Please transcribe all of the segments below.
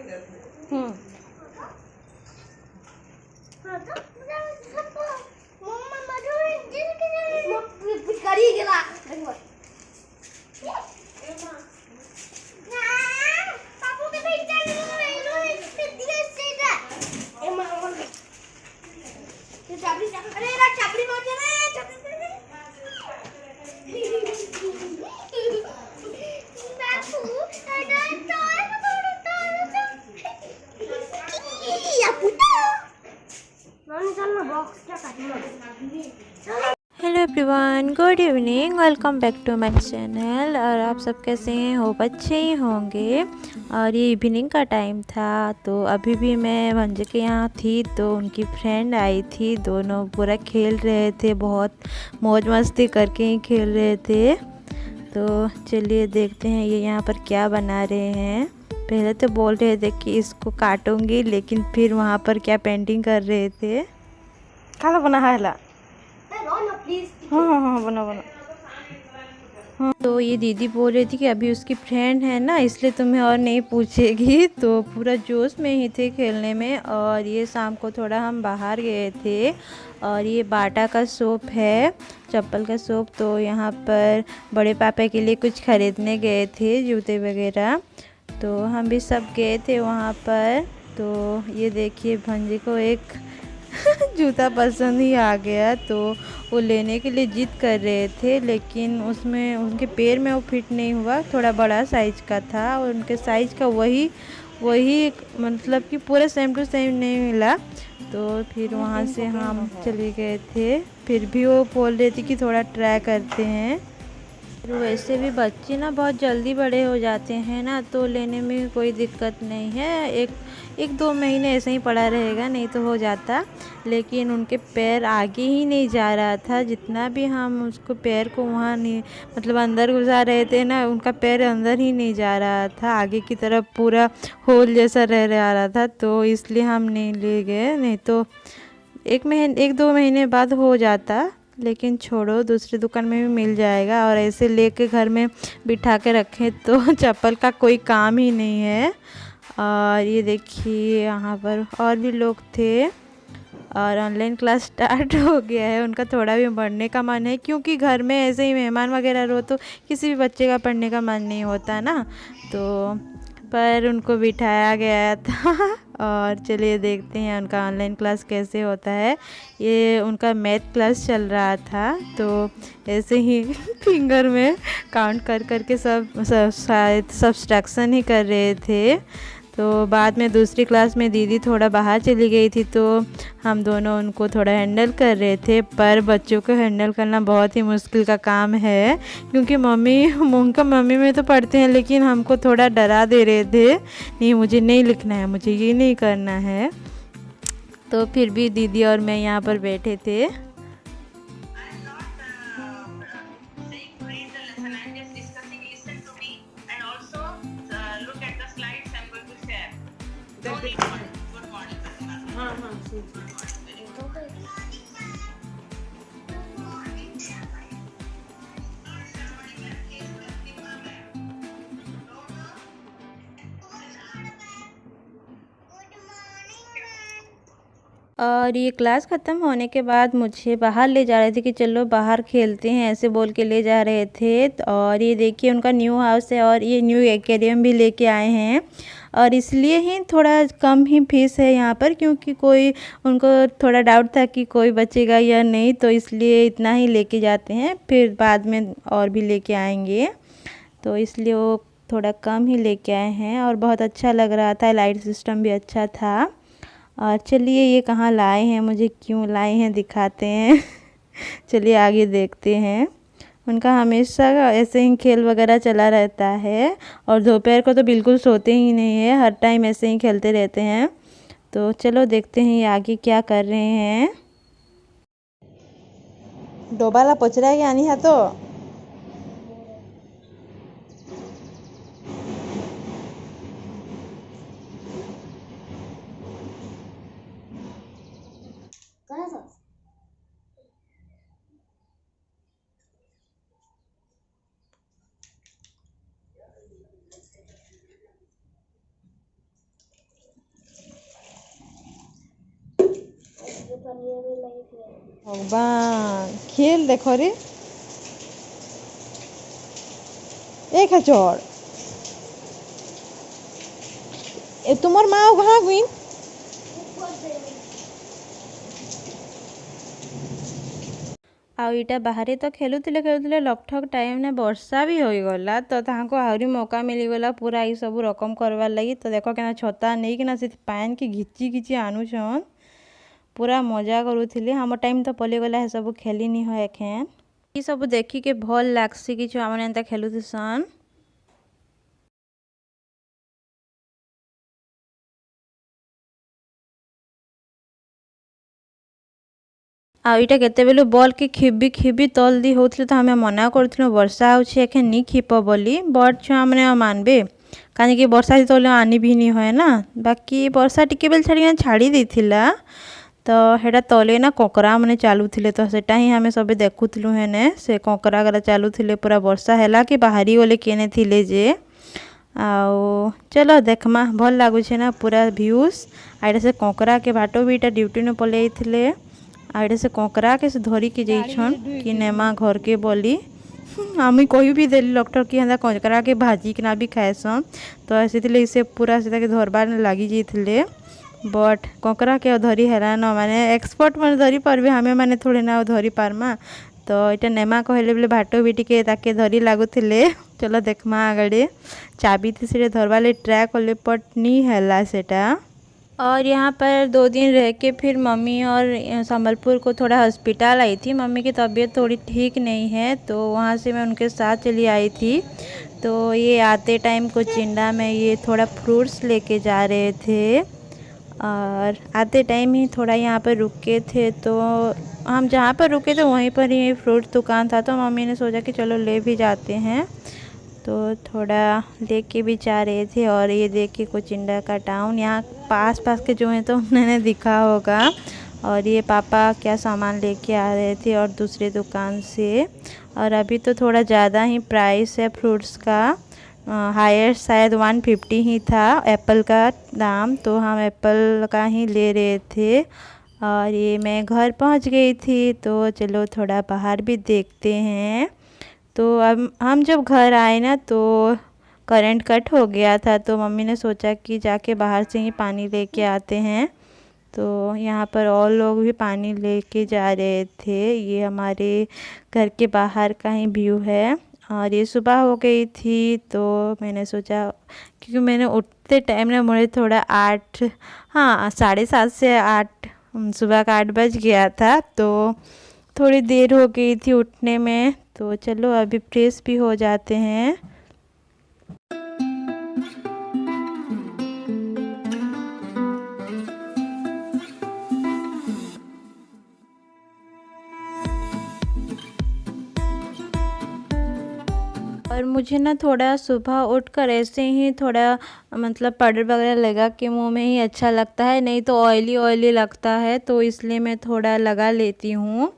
हम्म पिचकारी गेला hello everyone, good evening. Welcome back to my channel. और आप सब कैसे हैं? होप अच्छे ही होंगे। और ये इवनिंग का टाइम था, तो अभी भी मैं भंजे के यहाँ थी, तो उनकी फ्रेंड आई थी। दोनों पूरा खेल रहे थे, बहुत मौज मस्ती करके ही खेल रहे थे। तो चलिए देखते हैं ये यहाँ पर क्या बना रहे हैं। पहले तो बोल रहे थे कि इसको काटूंगी, लेकिन फिर वहाँ पर क्या पेंटिंग कर रहे थे। खाना बना है ला। हाँ हाँ हाँ बना बना। तो ये दीदी बोल रही थी कि अभी उसकी फ्रेंड है ना, इसलिए तुम्हें और नहीं पूछेगी। तो पूरा जोश में ही थे खेलने में। और ये शाम को थोड़ा हम बाहर गए थे, और ये बाटा का शॉप है, चप्पल का शॉप। तो यहाँ पर बड़े पापा के लिए कुछ ख़रीदने गए थे, जूते वगैरह। तो हम भी सब गए थे वहाँ पर। तो ये देखिए भंजे को एक जूता पसंद ही आ गया, तो वो लेने के लिए जिद कर रहे थे, लेकिन उसमें उनके पैर में वो फिट नहीं हुआ। थोड़ा बड़ा साइज का था, और उनके साइज का वही वही मतलब कि पूरा सेम टू सेम नहीं मिला। तो फिर वहाँ से हम चले गए थे। फिर भी वो बोल रहे थे कि थोड़ा ट्राई करते हैं। वैसे भी बच्चे ना बहुत जल्दी बड़े हो जाते हैं ना, तो लेने में कोई दिक्कत नहीं है। एक दो महीने ऐसे ही पड़ा रहेगा, नहीं तो हो जाता। लेकिन उनके पैर आगे ही नहीं जा रहा था। जितना भी हम उसको पैर को वहाँ नहीं मतलब अंदर घुसा रहे थे ना, उनका पैर अंदर ही नहीं जा रहा था। आगे की तरफ पूरा होल जैसा रह रहा था, तो इसलिए हम नहीं ले गए। नहीं तो एक दो महीने बाद हो जाता। लेकिन छोड़ो, दूसरी दुकान में भी मिल जाएगा। और ऐसे लेके घर में बिठा के रखें तो चप्पल का कोई काम ही नहीं है। और ये देखिए यहाँ पर और भी लोग थे। और ऑनलाइन क्लास स्टार्ट हो गया है। उनका थोड़ा भी पढ़ने का मन है, क्योंकि घर में ऐसे ही मेहमान वगैरह रहो तो किसी भी बच्चे का पढ़ने का मन नहीं होता ना। तो पर उनको बिठाया गया था। और चलिए देखते हैं उनका ऑनलाइन क्लास कैसे होता है। ये उनका मैथ क्लास चल रहा था, तो ऐसे ही फिंगर में काउंट कर कर के सब शायद सब्सट्रैक्शन ही कर रहे थे। तो बाद में दूसरी क्लास में दीदी थोड़ा बाहर चली गई थी, तो हम दोनों उनको थोड़ा हैंडल कर रहे थे। पर बच्चों को हैंडल करना बहुत ही मुश्किल का काम है, क्योंकि उनका मम्मी में तो पढ़ते हैं, लेकिन हमको थोड़ा डरा दे रहे थे। नहीं, मुझे नहीं लिखना है, मुझे ये नहीं करना है। तो फिर भी दीदी और मैं यहाँ पर बैठे थे। हाँ हाँ और ये क्लास ख़त्म होने के बाद मुझे बाहर ले जा रहे थे कि चलो बाहर खेलते हैं, ऐसे बोल के ले जा रहे थे। और ये देखिए उनका न्यू हाउस है, और ये न्यू एक्वेरियम भी लेके आए हैं। और इसलिए ही थोड़ा कम ही फीस है यहाँ पर, क्योंकि कोई उनको थोड़ा डाउट था कि कोई बचेगा या नहीं, तो इसलिए इतना ही लेके जाते हैं। फिर बाद में और भी लेके आएंगे, तो इसलिए वो थोड़ा कम ही लेके आए हैं। और बहुत अच्छा लग रहा था, लाइट सिस्टम भी अच्छा था। और चलिए ये कहाँ लाए हैं, मुझे क्यों लाए हैं दिखाते हैं। चलिए आगे देखते हैं। उनका हमेशा ऐसे ही खेल वगैरह चला रहता है, और दोपहर को तो बिल्कुल सोते ही नहीं है, हर टाइम ऐसे ही खेलते रहते हैं। तो चलो देखते हैं ये आगे क्या कर रहे हैं। डोबाला पचरा के आनी है तो भगवान खेल देखो रे एक है चोर ए तुमर माँ कहाँ गुइन आउ इटा बाहर तो खेलुले लकठक टाइम ने वर्षा भी हो गला तो ताको आहरी मौका मिलीगला पूरा ये सब रकम करवार लगी तो देख के छता नहीं कि से पान के घिची घिची आनुछन पूरा मजा करूले हम टाइम तो पलिगला है सब खेली नहीं है एखेन ये सब देखी के भल लागसी कि छुआ मैंने एंता खेलुथसन। आईटा केतेबेलु बॉल के खिबी तल दी होतले तो हमें मना करथिलु वर्षा होछि एखे नी खिप बोली बट छुआ माने मानबे काहे कि वर्षा तले आनी भी नहीं होय ना बाकी वर्षा टिके बेल छाड़ी देथिला तो हेडा तले ना कोकरा माने चालुथिले तो सेटा ही हमें सब देखुथिलु हेने से कोकरा गरा चालुथिले पूरा वर्षा हैला कि बाहरी गले केने थिले जे आओ चलो देखमा भल लागु छे ना पूरा व्यूज आइडा से कोकरा के बाटो बीटा ड्यूटी ने पले थिले आड़े से कोकरा के से धरी के जाइछन कि नेमा घर के बोली आमी कोई भी देली डॉक्टर कि हंदा कोकरा के भाजी के ना भी खाएसन तो ऐसे थिले इसे पूरा से के धरबार लागी जाइथिले बट कोकरा के धरी हेरा न माने एक्सपर्ट माने धरी पारबे हमें माने थोड़े ना धरी पारमा तो इटा नेमा कहले बेले भाटो भी टिके ताके धरी लागुथिले चलो देखमा आगड़े चाबी थी से धरवाले ट्राई करले बट नी हैला सेटा। और यहाँ पर 2 दिन रह के फिर मम्मी और संबलपुर को थोड़ा हॉस्पिटल आई थी। मम्मी की तबीयत थोड़ी ठीक नहीं है तो वहाँ से मैं उनके साथ चली आई थी। तो ये आते टाइम कोचिंडा में ये थोड़ा फ्रूट्स लेके जा रहे थे और आते टाइम ही थोड़ा यहाँ पर रुके थे तो हम जहाँ पर रुके थे वहीं पर ही फ्रूट दुकान था तो मम्मी ने सोचा कि चलो ले भी जाते हैं तो थोड़ा लेके भी जा रहे थे। और ये देखिए कोचिंडा का टाउन यहाँ पास के जो हैं तो उन्होंने दिखा होगा। और ये पापा क्या सामान लेके आ रहे थे और दूसरे दुकान से और अभी तो थोड़ा ज़्यादा ही प्राइस है फ्रूट्स का हायर शायद 150 ही था एप्पल का दाम तो हम एप्पल का ही ले रहे थे। और ये मैं घर पहुंच गई थी तो चलो थोड़ा बाहर भी देखते हैं। तो अब हम जब घर आए ना तो करंट कट हो गया था तो मम्मी ने सोचा कि जाके बाहर से ही पानी लेके आते हैं। तो यहाँ पर और लोग भी पानी लेके जा रहे थे। ये हमारे घर के बाहर का ही व्यू है और ये सुबह हो गई थी तो मैंने सोचा क्योंकि मैंने उठते टाइम ना मुझे थोड़ा 8 हाँ 7:30 से 8 सुबह का 8 बज गया था तो थोड़ी देर हो गई थी उठने में। तो चलो अभी फ्रेश भी हो जाते हैं। और मुझे ना थोड़ा सुबह उठकर ऐसे ही थोड़ा मतलब पाउडर वगैरह लगा के मुंह में ही अच्छा लगता है नहीं तो ऑयली लगता है तो इसलिए मैं थोड़ा लगा लेती हूँ।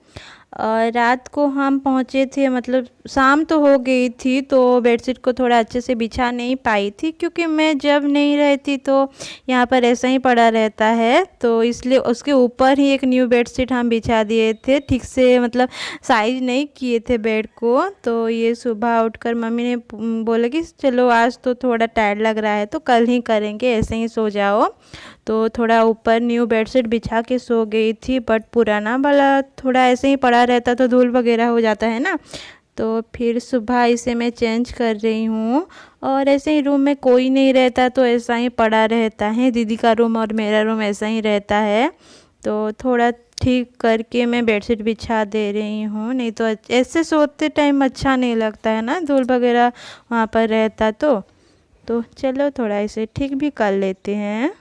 और रात को हम पहुँचे थे मतलब शाम तो हो गई थी तो बेडशीट को थोड़ा अच्छे से बिछा नहीं पाई थी क्योंकि मैं जब नहीं रहती तो यहाँ पर ऐसा ही पड़ा रहता है तो इसलिए उसके ऊपर ही एक न्यू बेडशीट हम बिछा दिए थे ठीक से मतलब साइज नहीं किए थे बेड को। तो ये सुबह उठकर मम्मी ने बोला कि चलो आज तो थोड़ा टायर्ड लग रहा है तो कल ही करेंगे ऐसे ही सो जाओ। तो थोड़ा ऊपर न्यू बेडशीट बिछा के सो गई थी बट पुराना वाला थोड़ा ऐसे ही पड़ा रहता तो धूल वगैरह हो जाता है ना तो फिर सुबह इसे मैं चेंज कर रही हूँ। और ऐसे ही रूम में कोई नहीं रहता तो ऐसा ही पड़ा रहता है दीदी का रूम और मेरा रूम ऐसा ही रहता है तो थोड़ा ठीक करके मैं बेडशीट बिछा दे रही हूँ नहीं तो ऐसे सोते टाइम अच्छा नहीं लगता है ना धूल वगैरह वहाँ पर रहता तो चलो थोड़ा इसे ठीक भी कर लेते हैं।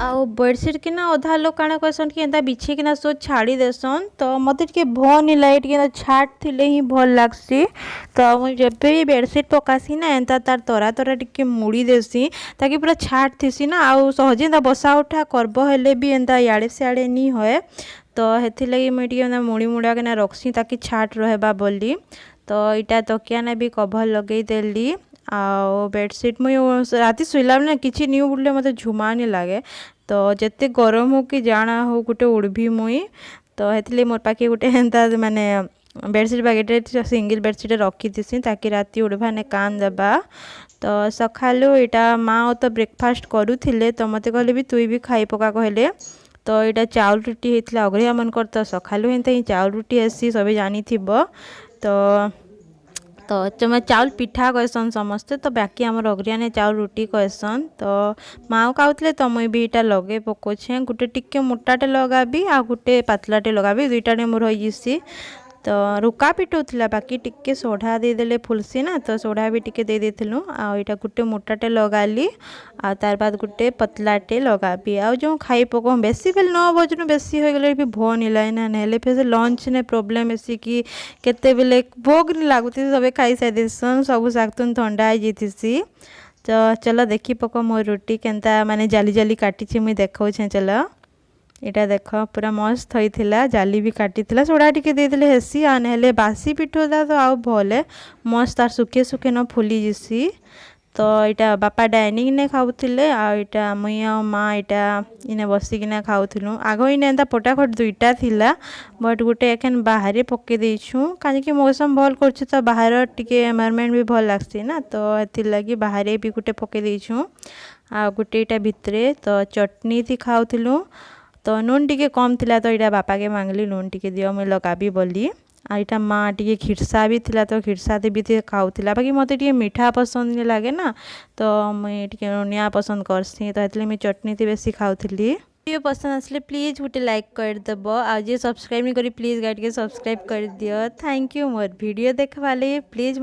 आउ बेडसीट के ना अधा लोग काଣା कहसन कि एंता बिछे किना सो छाड़ी देसन तो मते टिके भल नहीं लगे टिके छाट थिले ही भल लागसी। तो मुझे जब भी बेडसीट पकासी ना एंता तार तरा तरा टिके मुड़ी देसी ताकि पूरा छाट थीसी ना आउ सहजे एंता बसा उठा करब हेले भी एंता याड़े सियाड़े नहीं होए। तो हेथि लगी मुझे टिके मुड़ी मुड़ा के ना रखसी ताकि छाट रहबा बोली। तो इटा तकिया ना भी कभर लगे देली आउ बेडसीट मुझे राति शुला ना किसी न्यू बुड़े मत झुमा नहीं लगे। तो जिते गरम हो कि जाना हो गोटे उड़बी मुई तो हेतले मोर पाखे गोटे एंता माने बेडसीट बागेटे सिंगल बेडसीट रखी थी ताकि राति उड़बा ने कान देबा। तो सकालू यहाँ माँ तो ब्रेकफास्ट करूले तो मत कहले भी तुई भी खाई पका कहले। तो यहाँ चाउल रुटी होता अगरिया मनकर तो सकालू एंता ही चाउल रुटी आसी सब जानी तो तुम्हें चाउल पिठा कहसन समस्ते तो बाकी आमर अगरिया ने चाउल रुटी कहसन। तो माँ कहते तो मुई भी इटा लगे पकोछे गोटे टिके मोटाटे लगाबी आ गोटे पतलाटे लगाबी दुईटा मोर होइसी। तो रुका पिटूला बाकी टिके सोढ़ा देदेले फुलसी ना तो सोढ़ा भी टिके दे देथिलु आ इटा गोटे मोटाटे लगाली आ तार बाद गोटे पतलाटे लगाबी आ जो खाई पको बेसी बेल 9 बजनु बेसी हो गले भी भो नहीं लाइन नेले फिर लंच ने प्रॉब्लम बेसी कि केते बेले भोग नहीं लागुती सबे खाई साइ देसन सब सागतुन ठंडा हो जाइथिसी। तो चलो देखी पको मोर रोटी केनता माने जाली जाली काटी मुई देखौ छे। चलो इटा देख पूरा मस्त होइथिला जाली भी काटी सोडा टिके देदेले हेसी आ नहेले बासी पिठोदा तो आउ भले मस्त आर सुखे सुखे न फुली जिसी। तो यहाँ बापा डाइनिंग ने खाऊले आ मुई आ माँ यहाँ इने बसिकिना खाऊलु आग इने एंता पटाखट दुईटा थिला बट गोटे एखन बाहर पके देछू कहीं मौसम भल कर तो बाहर टिके एनवायरनमेंट भी भल लगसी ना तो हेतिर लगी बाहर भी गोटे पके देछू आ गोटे इटा भितरे। तो चटनी थी खाऊलु तो नून टिके कम थिला तो यहाँ बापा के मांगली नून टिके दियो मुई लगाबी बोली आ इटा माँ टिके खिरसा भी थिला तो खिरसा भी खाऊला बाकी मत टिके मीठा पसंद नहीं लगे ना तो मुई टिके नुनिया पसंद करसी तो हेतले मुई चटनी थी बेसी खाऊली। वीडियो पसंद आसले प्लीज गोटे लाइक कर दब आ जे सब्सक्राइब नहीं करी प्लीज गाइड के सब्सक्राइब कर दियो। थैंक यू मोर वीडियो देखवाले प्लीज